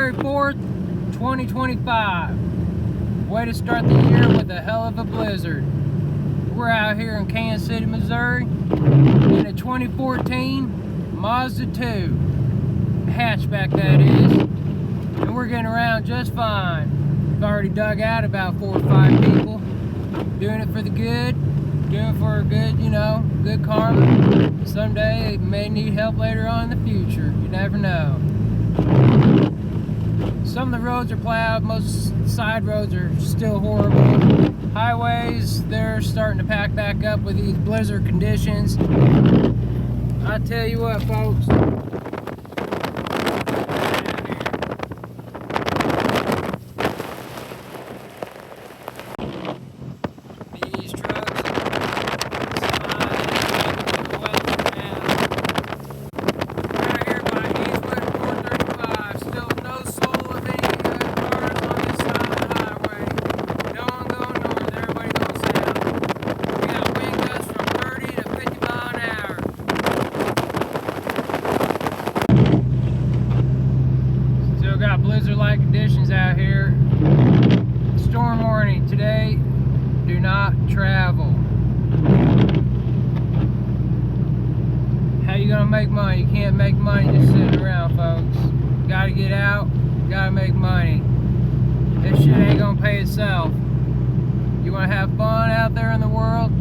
February 4th, 2025. Way to start the year with a hell of a blizzard. We're out here in Kansas City, Missouri in a 2014 Mazda 2. Hatchback, that is. And we're getting around just fine. We've already dug out about 4 or 5 people. Doing it for the good. Doing it for a good, good karma. Someday it may need help later on in the future. You never know. Some of the roads are plowed. Most side roads are still horrible. Highways, they're starting to pack back up with these blizzard conditions. I tell you what, folks. These trucks right here by Eastwood 435. Still no soul of any cars on this side of the highway. No one going north, everybody going south. We got wind gusts from 30 to 50 miles an hour. Still got blizzard-like conditions out here. Storm warning today. Do not travel. How you gonna make money? You can't make money just sitting around, folks. You gotta get out, you gotta make money. This shit ain't gonna pay itself. You wanna have fun out there in the world?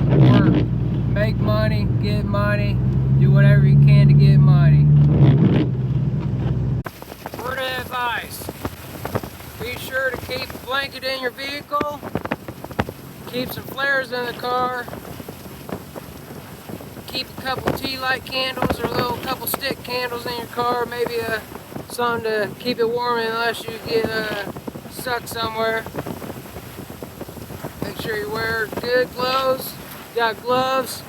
Work. Make money, get money, do whatever you can to get money. Word of advice. Be sure to keep a blanket in your vehicle. Keep some flares in the car. Keep a couple tea light candles or couple stick candles in your car. Maybe something to keep it warm unless you get stuck somewhere. Make sure you wear good clothes. Got gloves.